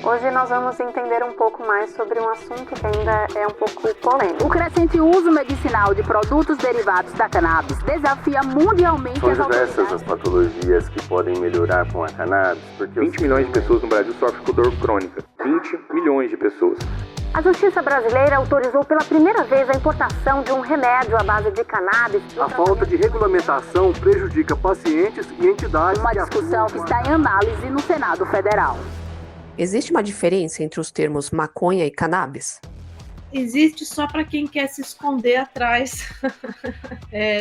Hoje nós vamos entender um pouco mais sobre um assunto que ainda é um pouco polêmico. O crescente uso medicinal de produtos derivados da cannabis desafia mundialmente São as autoridades. diversas as patologias que podem melhorar com a cannabis, porque 20 milhões de pessoas no Brasil sofrem com dor crônica. 20 milhões de pessoas. A Justiça brasileira autorizou pela primeira vez a importação de um remédio à base de cannabis. A falta de regulamentação prejudica pacientes e entidades. Uma discussão que está em análise no Senado Federal. Existe uma diferença entre os termos maconha e cannabis? Existe só para quem quer se esconder atrás,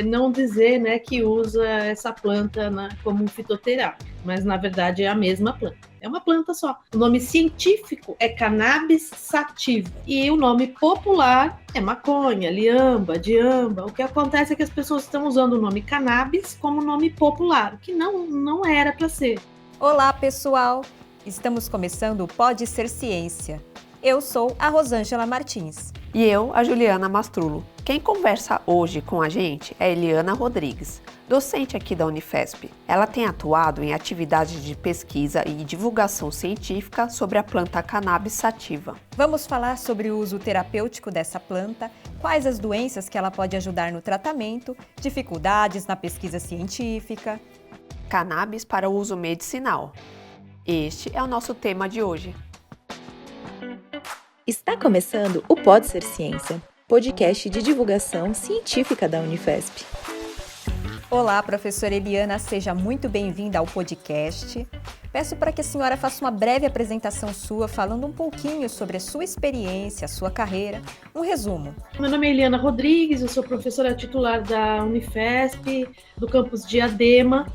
não dizer, né, que usa essa planta como um fitoterápico, mas na verdade é a mesma planta. É uma planta só. O nome científico é cannabis sativa e o nome popular é maconha, liamba, diamba. O que acontece é que as pessoas estão usando o nome cannabis como nome popular, o que não era para ser. Olá, pessoal! Estamos começando o Pode Ser Ciência. Eu sou a Rosângela Martins. E eu, a Juliana Mastrulo. Quem conversa hoje com a gente é Eliana Rodrigues, docente aqui da Unifesp. Ela tem atuado em atividades de pesquisa e divulgação científica sobre a planta cannabis sativa. Vamos falar sobre o uso terapêutico dessa planta, quais as doenças que ela pode ajudar no tratamento, dificuldades na pesquisa científica. Cannabis para uso medicinal. Este é o nosso tema de hoje. Está começando o Pode Ser Ciência, podcast de divulgação científica da Unifesp. Olá, professora Eliana, seja muito bem-vinda ao podcast. Peço para que a senhora faça uma breve apresentação sua, falando um pouquinho sobre a sua experiência, a sua carreira, um resumo. Meu nome é Eliana Rodrigues, eu sou professora titular da Unifesp, do campus Diadema.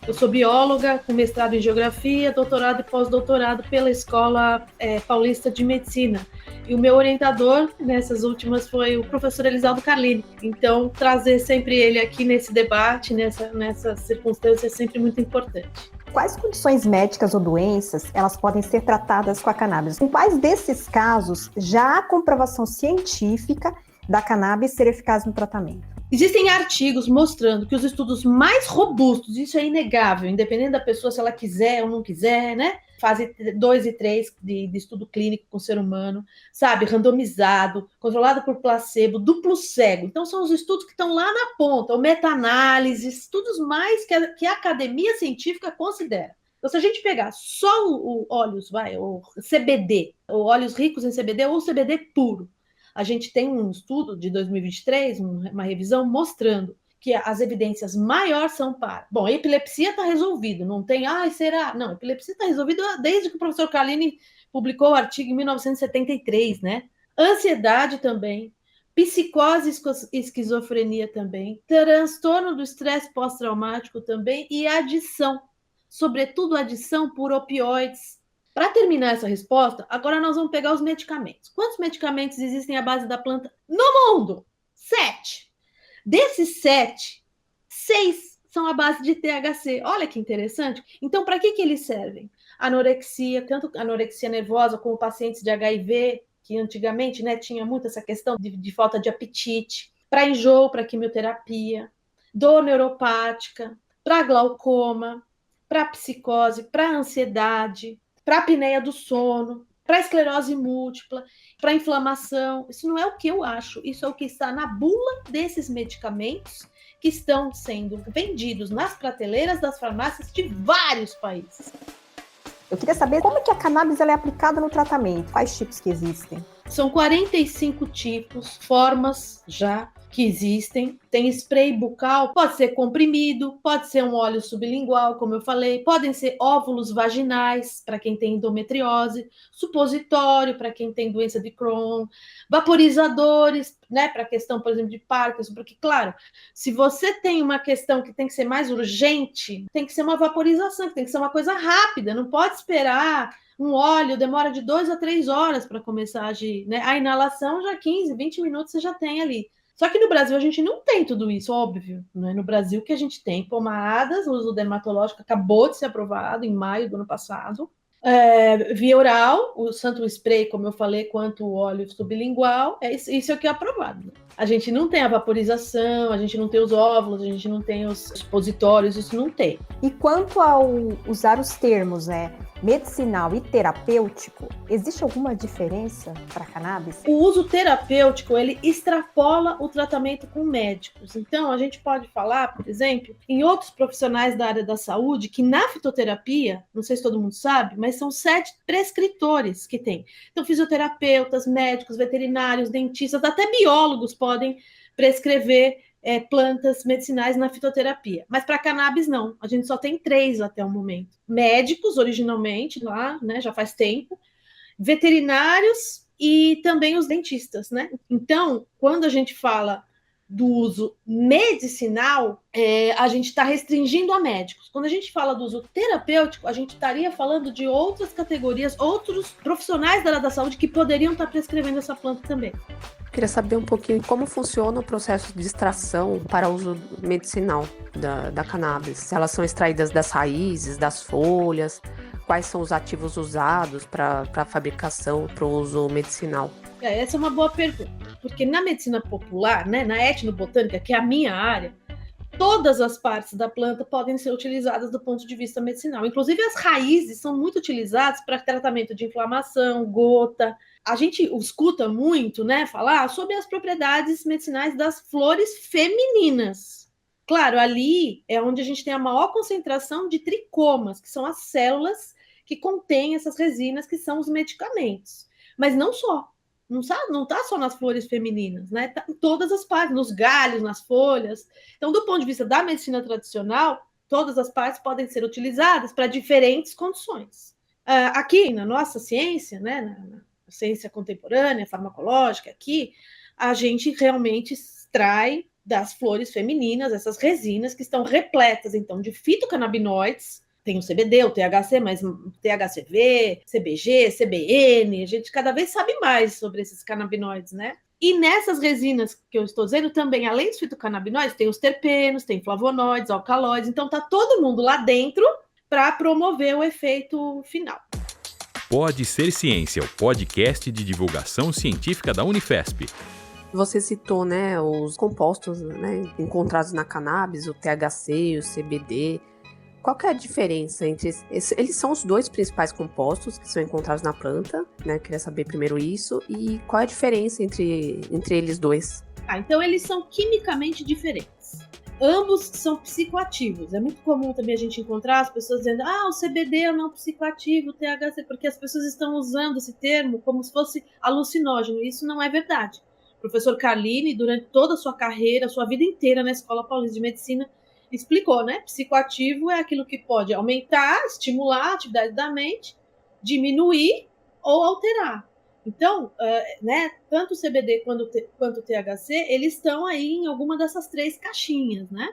Eu sou bióloga com mestrado em geografia, doutorado e pós-doutorado pela Escola Paulista de Medicina. E o meu orientador nessas últimas foi o professor Elisaldo Carlini. Então, trazer sempre ele aqui nesse debate, nessa circunstância, é sempre muito importante. Quais condições médicas ou doenças elas podem ser tratadas com a cannabis? Em quais desses casos já há comprovação científica da cannabis ser eficaz no tratamento? Existem artigos mostrando que os estudos mais robustos, isso é inegável, independente da pessoa se ela quiser ou não quiser, né? Fase 2 e 3 de estudo clínico com o ser humano, sabe? Randomizado, controlado por placebo, duplo cego. Então, são os estudos que estão lá na ponta, ou meta-análise, estudos mais que a academia científica considera. Então, se a gente pegar só o óleos, o CBD, ou óleos ricos em CBD ou CBD puro, a gente tem um estudo de 2023, uma revisão, mostrando que as evidências maiores são para... Bom, a epilepsia está resolvido, não tem... será? Não, a epilepsia está resolvida desde que o professor Carlini publicou o artigo em 1973, né? Ansiedade também, psicose e esquizofrenia também, transtorno do estresse pós-traumático também e adição, sobretudo adição por opioides. Para terminar essa resposta, agora nós vamos pegar os medicamentos. Quantos medicamentos existem à base da planta no mundo? 7. Desses 7, 6 são à base de THC. Olha que interessante. Então, para que eles servem? Anorexia, tanto anorexia nervosa como pacientes de HIV, que antigamente, né, tinha muito essa questão de falta de apetite, para enjoo, para quimioterapia, dor neuropática, para glaucoma, para psicose, para ansiedade, para a apneia do sono, para esclerose múltipla, para inflamação. Isso não é o que eu acho, isso é o que está na bula desses medicamentos que estão sendo vendidos nas prateleiras das farmácias de vários países. Eu queria saber como é que a cannabis ela é aplicada no tratamento, quais tipos que existem? São 45 tipos, formas já que existem. Tem spray bucal, pode ser comprimido, pode ser um óleo sublingual, como eu falei, podem ser óvulos vaginais, para quem tem endometriose, supositório, para quem tem doença de Crohn, vaporizadores, né, para a questão, por exemplo, de Parkinson, porque, claro, se você tem uma questão que tem que ser mais urgente, tem que ser uma vaporização, que tem que ser uma coisa rápida, não pode esperar. Um óleo demora de 2 a 3 horas para começar a agir, né? A inalação já 15, 20 minutos você já tem ali. Só que no Brasil a gente não tem tudo isso, óbvio. Não é no Brasil que a gente tem pomadas, o uso dermatológico acabou de ser aprovado em maio do ano passado. Via oral, tanto o spray, como eu falei, quanto o óleo sublingual, isso é o que é aprovado. A gente não tem a vaporização, a gente não tem os óvulos, a gente não tem os supositórios, isso não tem. E quanto ao usar os termos, né? medicinal e terapêutico, existe alguma diferença para cannabis? O uso terapêutico, ele extrapola o tratamento com médicos. Então, a gente pode falar, por exemplo, em outros profissionais da área da saúde, que na fitoterapia, não sei se todo mundo sabe, mas são 7 prescritores que tem. Então, fisioterapeutas, médicos, veterinários, dentistas, até biólogos podem prescrever plantas medicinais na fitoterapia. Mas para cannabis, não. A gente só tem 3 até o momento. Médicos, originalmente, lá, né, já faz tempo. Veterinários e também os dentistas, né? Então, quando a gente fala do uso medicinal, a gente está restringindo a médicos. Quando a gente fala do uso terapêutico, a gente estaria falando de outras categorias, outros profissionais da área da saúde que poderiam estar prescrevendo essa planta também. Queria saber um pouquinho como funciona o processo de extração para uso medicinal da cannabis. Se elas são extraídas das raízes, das folhas, quais são os ativos usados para a fabricação, para o uso medicinal? Essa é uma boa pergunta, porque na medicina popular, né, na etnobotânica, que é a minha área, todas as partes da planta podem ser utilizadas do ponto de vista medicinal. Inclusive as raízes são muito utilizadas para tratamento de inflamação, gota. A gente escuta muito, né, falar sobre as propriedades medicinais das flores femininas. Claro, ali é onde a gente tem a maior concentração de tricomas, que são as células que contêm essas resinas, que são os medicamentos. Mas não só. Não está só nas flores femininas, né? Tá em todas as partes, nos galhos, nas folhas. Então, do ponto de vista da medicina tradicional, todas as partes podem ser utilizadas para diferentes condições. Aqui, na nossa ciência, né, na ciência contemporânea, farmacológica, aqui, a gente realmente extrai das flores femininas essas resinas que estão repletas, então, de fitocannabinoides. Tem o CBD, o THC, mas THCV, CBG, CBN, a gente cada vez sabe mais sobre esses canabinoides, né? E nessas resinas que eu estou dizendo também, além dos fitocannabinoides, tem os terpenos, tem flavonoides, alcaloides, então tá todo mundo lá dentro para promover o efeito final. Pode Ser Ciência, o podcast de divulgação científica da Unifesp. Você citou, né, os compostos, né, encontrados na cannabis, o THC, o CBD. Qual que é a diferença entre eles? São os 2 principais compostos que são encontrados na planta, né? Queria saber primeiro isso. E qual é a diferença entre eles 2? Então eles são quimicamente diferentes. Ambos são psicoativos. É muito comum também a gente encontrar as pessoas dizendo o CBD é não psicoativo, o THC, porque as pessoas estão usando esse termo como se fosse alucinógeno. Isso não é verdade. O professor Carlini, durante toda a sua carreira, sua vida inteira na Escola Paulista de Medicina, explicou, né? Psicoativo é aquilo que pode aumentar, estimular a atividade da mente, diminuir ou alterar. Então, né, tanto o CBD quanto o THC, eles estão aí em alguma dessas 3 caixinhas, né?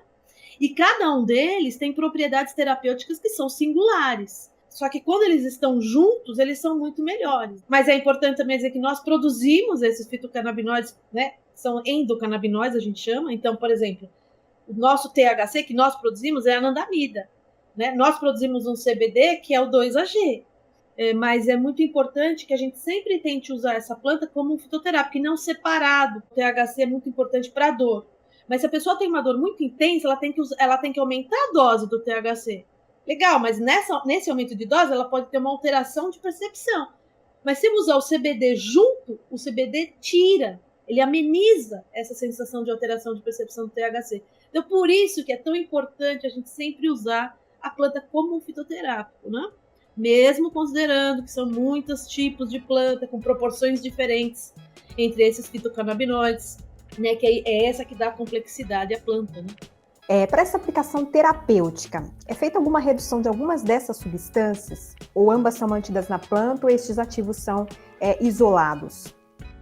E cada um deles tem propriedades terapêuticas que são singulares. Só que quando eles estão juntos, eles são muito melhores. Mas é importante também dizer que nós produzimos esses fitocannabinoides, né? São endocannabinoides, a gente chama. Então, por exemplo, o nosso THC que nós produzimos é a anandamida, né? Nós produzimos um CBD que é o 2-AG, mas é muito importante que a gente sempre tente usar essa planta como um fitoterápico e não separado. O THC é muito importante para a dor, mas se a pessoa tem uma dor muito intensa, ela tem que aumentar a dose do THC. Legal, mas nesse aumento de dose ela pode ter uma alteração de percepção. Mas se usar o CBD junto, o CBD tira, ele ameniza essa sensação de alteração de percepção do THC. Então, por isso que é tão importante a gente sempre usar a planta como um fitoterápico, né? Mesmo considerando que são muitos tipos de planta com proporções diferentes entre esses fitocannabinoides, né? Que é essa que dá complexidade à planta, né? Para essa aplicação terapêutica, é feita alguma redução de algumas dessas substâncias? Ou ambas são mantidas na planta ou estes ativos são isolados?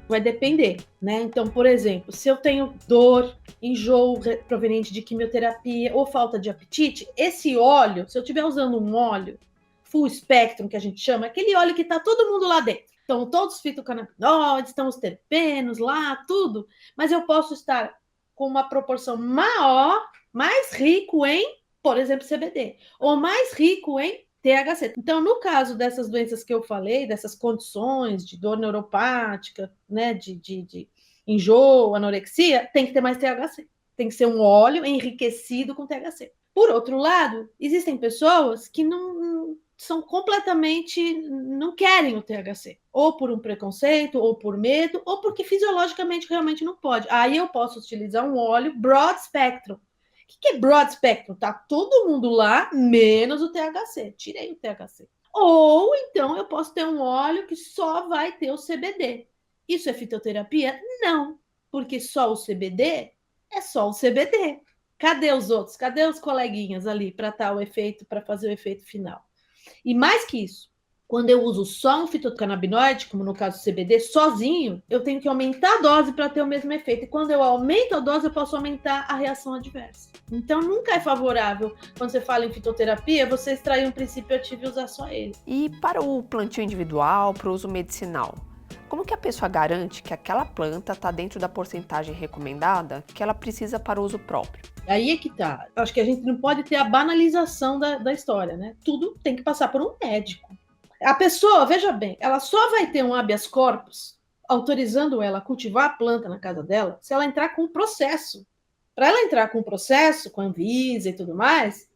Vai depender, né? Então, por exemplo, se eu tenho dor, enjoo proveniente de quimioterapia ou falta de apetite, esse óleo, se eu estiver usando um óleo full spectrum, que a gente chama, aquele óleo que está todo mundo lá dentro. Então, todos os fitocannabinoides, estão os terpenos lá, tudo. Mas eu posso estar com uma proporção maior, mais rico em, por exemplo, CBD, ou mais rico em THC. Então, no caso dessas doenças que eu falei, dessas condições de dor neuropática, né, de enjoo, anorexia, tem que ter mais THC. Tem que ser um óleo enriquecido com THC. Por outro lado, existem pessoas que não são completamente, não querem o THC, ou por um preconceito, ou por medo, ou porque fisiologicamente realmente não pode. Aí eu posso utilizar um óleo broad spectrum. O que é broad spectrum? Tá todo mundo lá, menos o THC. Tirei o THC. Ou então eu posso ter um óleo que só vai ter o CBD. Isso é fitoterapia? Não, porque só o CBD é só o CBD. Cadê os outros? Cadê os coleguinhas ali para o efeito, para fazer o efeito final? E mais que isso, quando eu uso só um fitocannabinoide, como no caso do CBD, sozinho, eu tenho que aumentar a dose para ter o mesmo efeito. E quando eu aumento a dose, eu posso aumentar a reação adversa. Então, nunca é favorável, quando você fala em fitoterapia, você extrair um princípio ativo e usar só ele. E para o plantio individual, para o uso medicinal? Como que a pessoa garante que aquela planta está dentro da porcentagem recomendada que ela precisa para o uso próprio? Aí é que tá. Acho que a gente não pode ter a banalização da história, né? Tudo tem que passar por um médico. A pessoa, veja bem, ela só vai ter um habeas corpus autorizando ela a cultivar a planta na casa dela se ela entrar com um processo. Para ela entrar com um processo, com a Anvisa e tudo mais,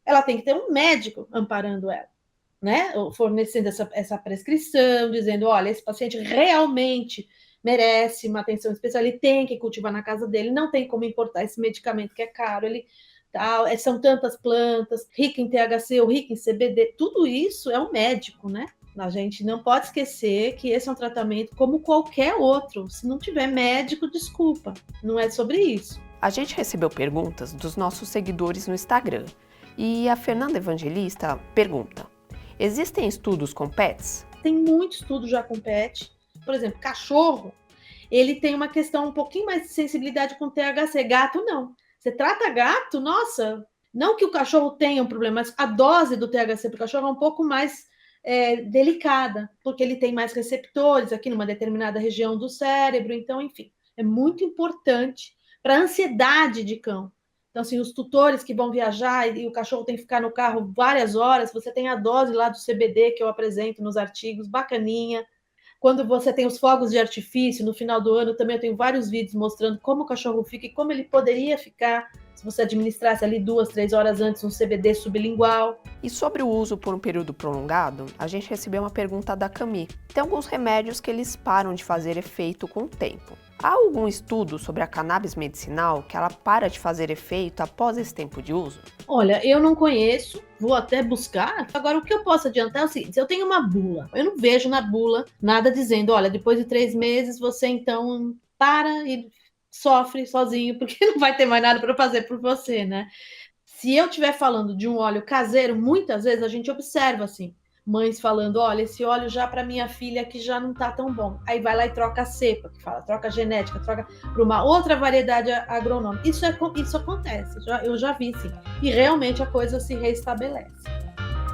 ela tem que ter um médico amparando ela, né? Fornecendo essa prescrição, dizendo, olha, esse paciente realmente merece uma atenção especial, ele tem que cultivar na casa dele, não tem como importar esse medicamento que é caro, são tantas plantas, rica em THC ou rica em CBD, tudo isso é um médico, né? A gente não pode esquecer que esse é um tratamento como qualquer outro. Se não tiver médico, desculpa, não é sobre isso. A gente recebeu perguntas dos nossos seguidores no Instagram e a Fernanda Evangelista pergunta: existem estudos com pets? Tem muito estudo já com pet. Por exemplo, cachorro, ele tem uma questão um pouquinho mais de sensibilidade com THC. Gato, não. Você trata gato, nossa, não que o cachorro tenha um problema, mas a dose do THC para o cachorro é um pouco mais delicada, porque ele tem mais receptores aqui numa determinada região do cérebro. Então, enfim, é muito importante para a ansiedade de cão. Então, assim, os tutores que vão viajar e o cachorro tem que ficar no carro várias horas, você tem a dose lá do CBD que eu apresento nos artigos, bacaninha. Quando você tem os fogos de artifício, no final do ano, também eu tenho vários vídeos mostrando como o cachorro fica e como ele poderia ficar se você administrasse ali 2, 3 horas antes um CBD sublingual. E sobre o uso por um período prolongado, a gente recebeu uma pergunta da Cami. Tem alguns remédios que eles param de fazer efeito com o tempo. Há algum estudo sobre a cannabis medicinal que ela para de fazer efeito após esse tempo de uso? Olha, eu não conheço, vou até buscar. Agora, o que eu posso adiantar é o seguinte: se eu tenho uma bula, eu não vejo na bula nada dizendo, olha, depois de 3 meses você então para e sofre sozinho, porque não vai ter mais nada para fazer por você, né? Se eu estiver falando de um óleo caseiro, muitas vezes a gente observa assim, mães falando, olha, esse óleo já para minha filha que já não tá tão bom. Aí vai lá e troca a cepa, que fala, troca a genética, troca para uma outra variedade agronômica. Isso acontece, eu já vi, sim. E realmente a coisa se reestabelece.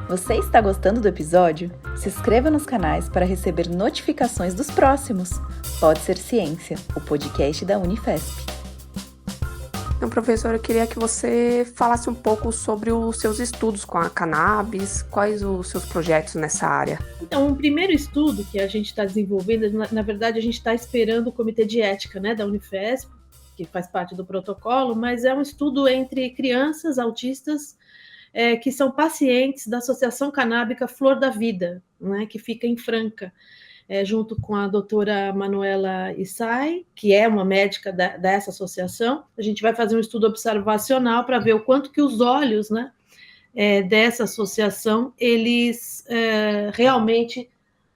Você está gostando do episódio? Se inscreva nos canais para receber notificações dos próximos. Pode Ser Ciência, o podcast da Unifesp. Então, professora, eu queria que você falasse um pouco sobre os seus estudos com a cannabis, quais os seus projetos nessa área. Então, um primeiro estudo que a gente está desenvolvendo, na verdade, a gente está esperando o Comitê de Ética, né, da Unifesp, que faz parte do protocolo, mas é um estudo entre crianças autistas que são pacientes da Associação Canábica Flor da Vida, né, que fica em Franca, junto com a doutora Manuela Issai, que é uma médica dessa associação. A gente vai fazer um estudo observacional para ver o quanto que os olhos, né, dessa associação, eles realmente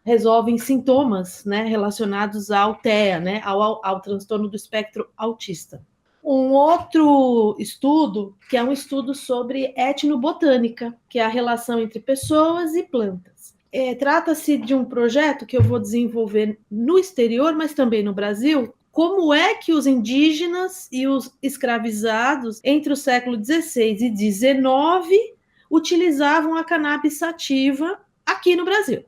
resolvem sintomas, né, relacionados ao TEA, né, ao transtorno do espectro autista. Um outro estudo, que é um estudo sobre etnobotânica, que é a relação entre pessoas e plantas. Trata-se de um projeto que eu vou desenvolver no exterior, mas também no Brasil, como é que os indígenas e os escravizados entre o século XVI e XIX utilizavam a cannabis sativa aqui no Brasil.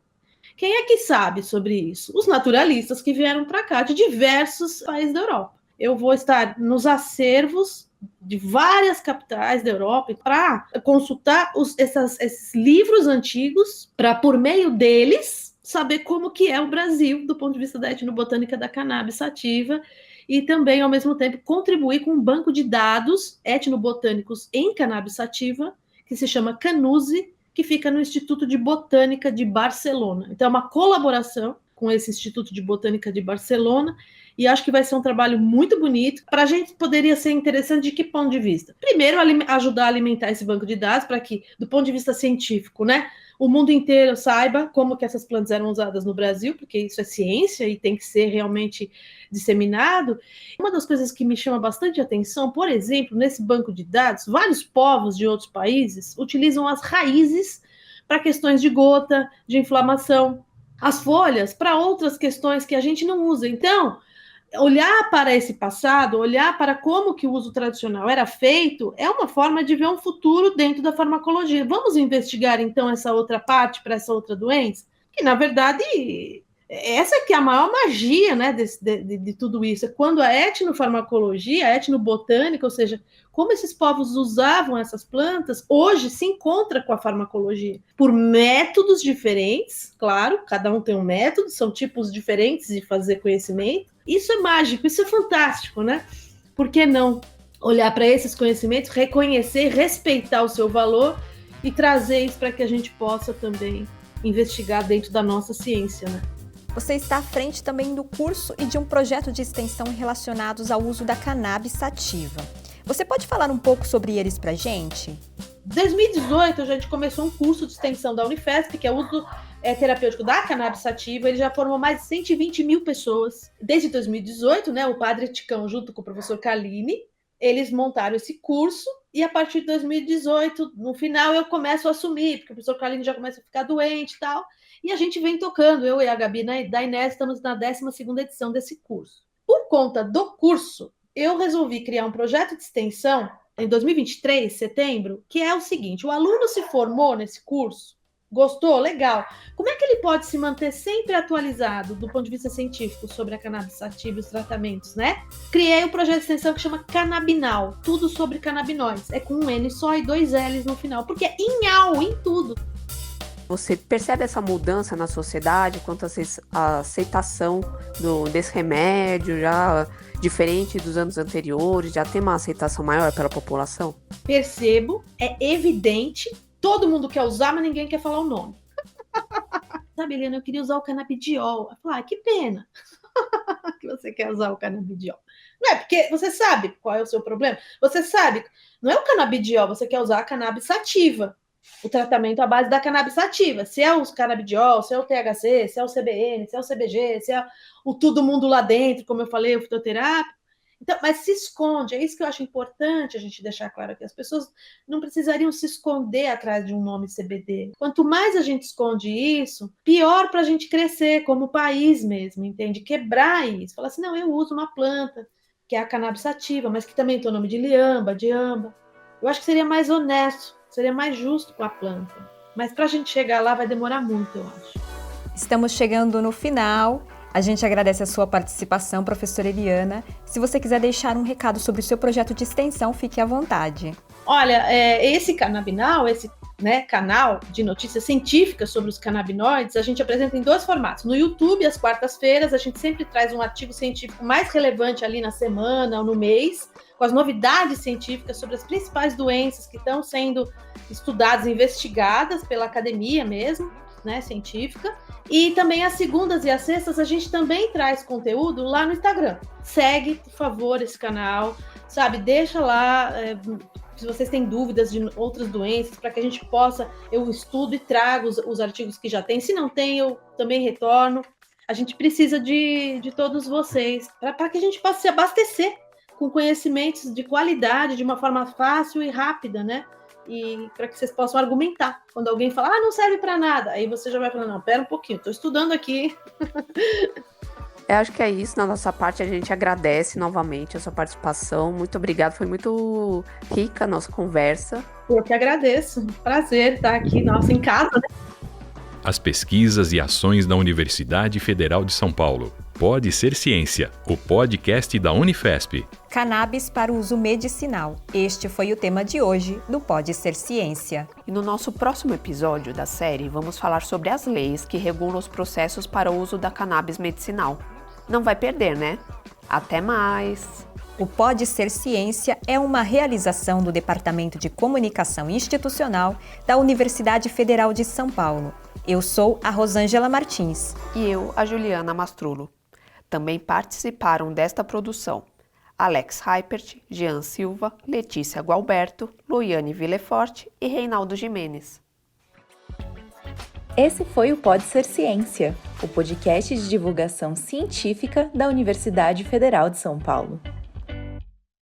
Quem é que sabe sobre isso? Os naturalistas que vieram para cá de diversos países da Europa. Eu vou estar nos acervos de várias capitais da Europa para consultar esses livros antigos, para, por meio deles, saber como que é o Brasil do ponto de vista da etnobotânica da cannabis sativa e também, ao mesmo tempo, contribuir com um banco de dados etnobotânicos em cannabis sativa, que se chama CANUSE, que fica no Instituto de Botânica de Barcelona. Então, é uma colaboração com esse Instituto de Botânica de Barcelona, e acho que vai ser um trabalho muito bonito. Para a gente, poderia ser interessante de que ponto de vista? Primeiro, ajudar a alimentar esse banco de dados para que, do ponto de vista científico, né, o mundo inteiro saiba como que essas plantas eram usadas no Brasil, porque isso é ciência e tem que ser realmente disseminado. Uma das coisas que me chama bastante atenção, por exemplo, nesse banco de dados, vários povos de outros países utilizam as raízes para questões de gota, de inflamação, as folhas para outras questões que a gente não usa. Então, olhar para esse passado, olhar para como que o uso tradicional era feito, é uma forma de ver um futuro dentro da farmacologia. Vamos investigar, então, essa outra parte para essa outra doença? Que, na verdade, essa que é a maior magia, né, de tudo isso. É quando a etnofarmacologia, a etnobotânica, ou seja, como esses povos usavam essas plantas, hoje se encontra com a farmacologia. Por métodos diferentes, claro, cada um tem um método, são tipos diferentes de fazer conhecimento. Isso é mágico, isso é fantástico, né? Por que não olhar para esses conhecimentos, reconhecer, respeitar o seu valor e trazer isso para que a gente possa também investigar dentro da nossa ciência, né? Você está à frente também do curso e de um projeto de extensão relacionados ao uso da cannabis sativa. Você pode falar um pouco sobre eles para a gente? Em 2018, a gente começou um curso de extensão da Unifesp, que é o uso terapêutico da cannabis sativa. Ele já formou mais de 120 mil pessoas. Desde 2018, né, o Padre Ticão, junto com o professor Kaline, eles montaram esse curso, e a partir de 2018, no final, eu começo a assumir, porque o professor Kaline já começa a ficar doente e tal, e a gente vem tocando, eu e a Gabi da Inés, estamos na 12ª edição desse curso. Por conta do curso, eu resolvi criar um projeto de extensão em 2023, setembro, que é o seguinte: o aluno se formou nesse curso, gostou? Legal. Como é que ele pode se manter sempre atualizado do ponto de vista científico sobre a cannabis sativa e os tratamentos, né? Criei um projeto de extensão que chama Cannabinal, tudo sobre canabinoides. É com um N só e 2 L's no final, porque é em tudo. Você percebe essa mudança na sociedade quanto à aceitação desse remédio, já diferente dos anos anteriores, já tem uma aceitação maior pela população? Percebo, é evidente. Todo mundo quer usar, mas ninguém quer falar o nome. Sabe, Helena, eu queria usar o canabidiol. Eu falei, que pena que você quer usar o canabidiol. Não é porque você sabe qual é o seu problema. Você sabe, não é o canabidiol, você quer usar a cannabis sativa. O tratamento à base da cannabis sativa. Se é o canabidiol, se é o THC, se é o CBN, se é o CBG, se é o todo mundo lá dentro, como eu falei, o fitoterápico. Então, mas se esconde, é isso que eu acho importante a gente deixar claro aqui. As pessoas não precisariam se esconder atrás de um nome CBD. Quanto mais a gente esconde isso, pior para a gente crescer como país mesmo, entende? Quebrar isso. Falar assim, não, eu uso uma planta, que é a cannabis sativa, mas que também tem o nome de liamba, de amba. Eu acho que seria mais honesto, seria mais justo com a planta. Mas para a gente chegar lá vai demorar muito, eu acho. Estamos chegando no final. A gente agradece a sua participação, professora Eliana. Se você quiser deixar um recado sobre o seu projeto de extensão, fique à vontade. Olha, esse Cannabinal, esse canal de notícias científicas sobre os canabinoides, a gente apresenta em 2 formatos. No YouTube, às quartas-feiras, a gente sempre traz um artigo científico mais relevante ali na semana ou no mês, com as novidades científicas sobre as principais doenças que estão sendo estudadas, investigadas pela academia mesmo, né, científica. E também às segundas e às sextas a gente também traz conteúdo lá no Instagram. Segue, por favor, esse canal, sabe? Deixa lá, se vocês têm dúvidas de outras doenças, para que a gente possa, eu estudo e trago os artigos que já tem. Se não tem, eu também retorno. A gente precisa de todos vocês, para que a gente possa se abastecer com conhecimentos de qualidade, de uma forma fácil e rápida, né? E para que vocês possam argumentar. Quando alguém fala, não serve para nada, aí você já vai falar, não, pera um pouquinho, estou estudando aqui. Eu acho que é isso, na nossa parte a gente agradece novamente a sua participação, muito obrigada, foi muito rica a nossa conversa. Eu que agradeço, prazer estar aqui, em casa, né? As pesquisas e ações da Universidade Federal de São Paulo. Pode Ser Ciência, o podcast da Unifesp. Cannabis para uso medicinal. Este foi o tema de hoje do Pode Ser Ciência. E no nosso próximo episódio da série, vamos falar sobre as leis que regulam os processos para o uso da cannabis medicinal. Não vai perder, né? Até mais! O Pode Ser Ciência é uma realização do Departamento de Comunicação Institucional da Universidade Federal de São Paulo. Eu sou a Rosângela Martins. E eu, a Juliana Mastrulo. Também participaram desta produção Alex Heipert, Jean Silva, Letícia Gualberto, Loiane Villeforte e Reinaldo Jimenez. Esse foi o Pode Ser Ciência, o podcast de divulgação científica da Universidade Federal de São Paulo.